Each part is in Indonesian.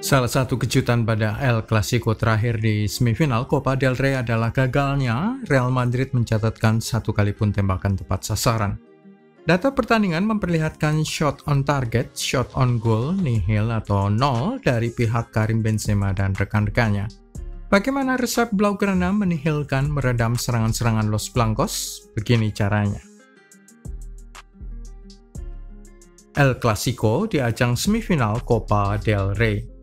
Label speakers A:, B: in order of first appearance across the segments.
A: Salah satu kejutan pada El Clasico terakhir di semifinal Copa del Rey adalah gagalnya Real Madrid mencatatkan satu kali pun tembakan tepat sasaran. Data pertandingan memperlihatkan shot on target, shot on goal, nihil atau nol dari pihak Karim Benzema dan rekan-rekannya. Bagaimana resep Blaugrana menihilkan meredam serangan-serangan Los Blancos? Begini caranya. El Clasico di ajang semifinal Copa del Rey.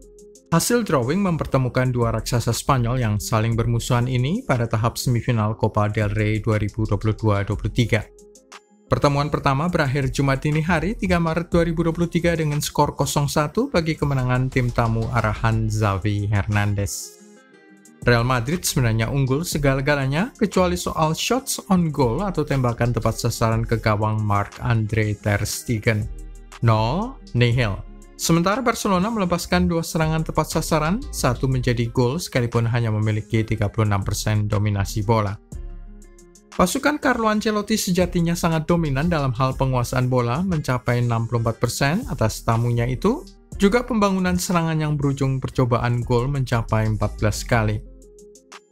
A: Hasil drawing mempertemukan dua raksasa Spanyol yang saling bermusuhan ini pada tahap semifinal Copa del Rey 2022-23. Pertemuan pertama berakhir Jumat dini hari 3 Maret 2023 dengan skor 0-1 bagi kemenangan tim tamu arahan Xavi Hernandez. Real Madrid sebenarnya unggul segala-galanya kecuali soal shots on goal atau tembakan tepat sasaran ke gawang Marc-Andre ter Stegen. 0-0. Sementara Barcelona melepaskan dua serangan tepat sasaran, satu menjadi gol sekalipun hanya memiliki 36% dominasi bola. Pasukan Carlo Ancelotti sejatinya sangat dominan dalam hal penguasaan bola, mencapai 64% atas tamunya itu, juga pembangunan serangan yang berujung percobaan gol mencapai 14 kali.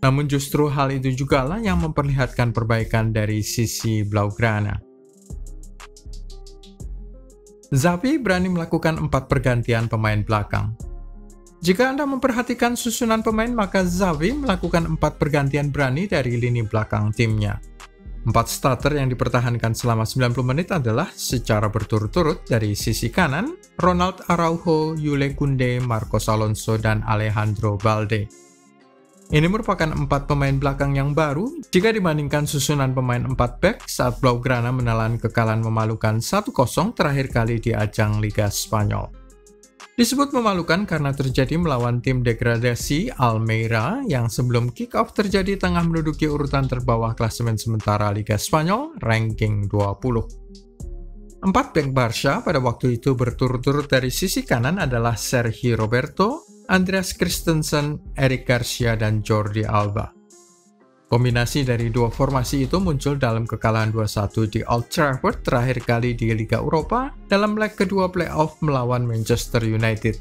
A: Namun justru hal itu jugalah yang memperlihatkan perbaikan dari sisi Blaugrana. Xavi berani melakukan 4 pergantian pemain belakang. Jika Anda memperhatikan susunan pemain, maka Xavi melakukan 4 pergantian berani dari lini belakang timnya. 4 starter yang dipertahankan selama 90 menit adalah secara berturut-turut dari sisi kanan, Ronald Araujo, Julen Koundé, Marcos Alonso, dan Alejandro Balde. Ini merupakan 4 pemain belakang yang baru jika dibandingkan susunan pemain 4 back saat Blaugrana menelan kekalahan memalukan 1-0 terakhir kali di ajang Liga Spanyol. Disebut memalukan karena terjadi melawan tim degradasi Almeria yang sebelum kick-off terjadi tengah menduduki urutan terbawah klasemen sementara Liga Spanyol, ranking 20. 4 back Barca pada waktu itu berturut-turut dari sisi kanan adalah Sergi Roberto, Andreas Christensen, Eric Garcia, dan Jordi Alba. Kombinasi dari dua formasi itu muncul dalam kekalahan 2-1 di Old Trafford terakhir kali di Liga Eropa dalam leg kedua playoff melawan Manchester United,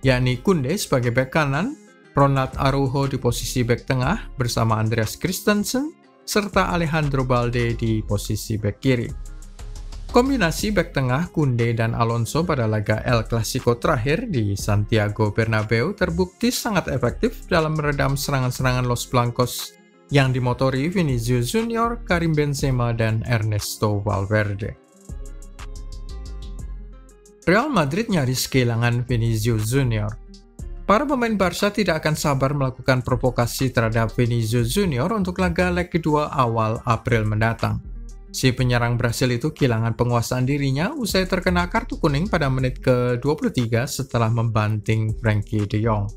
A: yakni Koundé sebagai bek kanan, Ronald Araujo di posisi bek tengah bersama Andreas Christensen, serta Alejandro Balde di posisi bek kiri. Kombinasi bek tengah Koundé dan Alonso pada laga El Clasico terakhir di Santiago Bernabeu terbukti sangat efektif dalam meredam serangan-serangan Los Blancos yang dimotori Vinicius Junior, Karim Benzema, dan Ernesto Valverde. Real Madrid nyaris kehilangan Vinicius Junior. Para pemain Barca tidak akan sabar melakukan provokasi terhadap Vinicius Junior untuk laga leg kedua awal April mendatang. Si penyerang Brasil itu kehilangan penguasaan dirinya usai terkena kartu kuning pada menit ke-23 setelah membanting Frenkie de Jong.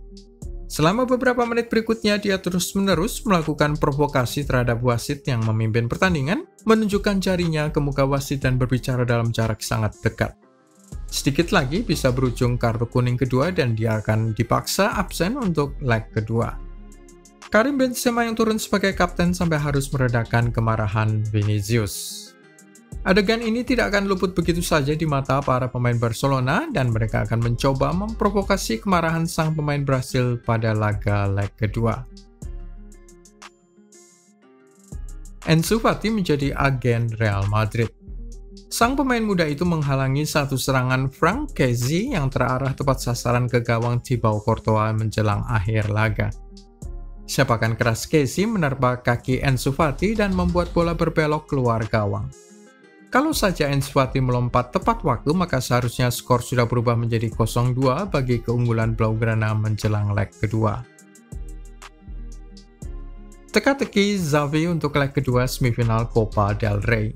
A: Selama beberapa menit berikutnya, dia terus-menerus melakukan provokasi terhadap wasit yang memimpin pertandingan, menunjukkan jarinya ke muka wasit dan berbicara dalam jarak sangat dekat. Sedikit lagi bisa berujung kartu kuning kedua dan dia akan dipaksa absen untuk leg kedua. Karim Benzema yang turun sebagai kapten sampai harus meredakan kemarahan Vinicius. Adegan ini tidak akan luput begitu saja di mata para pemain Barcelona dan mereka akan mencoba memprovokasi kemarahan sang pemain Brasil pada laga leg kedua. Ansu Fati menjadi agen Real Madrid. Sang pemain muda itu menghalangi satu serangan Franck Kessié yang terarah tepat sasaran ke gawang Thibaut Courtois menjelang akhir laga. Sepakan keras Kessié menerpa kaki Ansu Fati dan membuat bola berbelok keluar gawang. Kalau saja Ansu Fati melompat tepat waktu, maka seharusnya skor sudah berubah menjadi 0-2 bagi keunggulan Blaugrana menjelang leg kedua. Teka-teki Xavi untuk leg kedua semifinal Copa del Rey.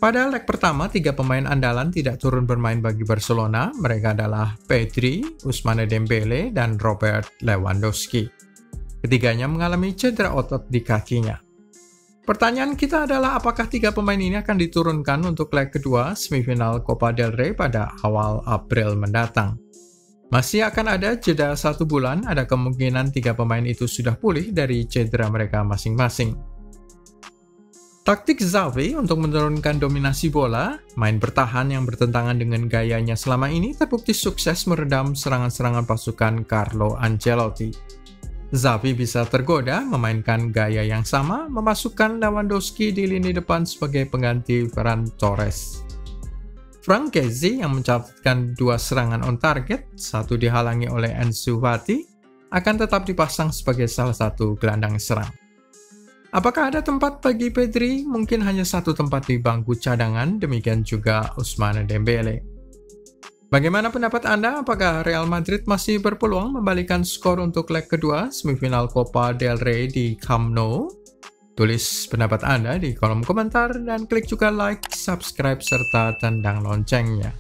A: Pada leg pertama, 3 pemain andalan tidak turun bermain bagi Barcelona. Mereka adalah Pedri, Ousmane Dembele, dan Robert Lewandowski. Ketiganya mengalami cedera otot di kakinya. Pertanyaan kita adalah apakah 3 pemain ini akan diturunkan untuk leg kedua semifinal Copa del Rey pada awal April mendatang. Masih akan ada jeda 1 bulan, ada kemungkinan 3 pemain itu sudah pulih dari cedera mereka masing-masing. Taktik Xavi untuk menurunkan dominasi bola, main bertahan yang bertentangan dengan gayanya selama ini terbukti sukses meredam serangan-serangan pasukan Carlo Ancelotti. Xavi bisa tergoda memainkan gaya yang sama, memasukkan Lewandowski di lini depan sebagai pengganti Ferran Torres. Franck Kessié yang mencatatkan 2 serangan on target, satu dihalangi oleh Ansu Fati, akan tetap dipasang sebagai salah satu gelandang serang. Apakah ada tempat bagi Pedri? Mungkin hanya satu tempat di bangku cadangan, demikian juga Ousmane Dembele. Bagaimana pendapat Anda? Apakah Real Madrid masih berpeluang membalikan skor untuk leg kedua semifinal Copa del Rey di Camp Nou? Tulis pendapat Anda di kolom komentar dan klik juga like, subscribe, serta tandang loncengnya.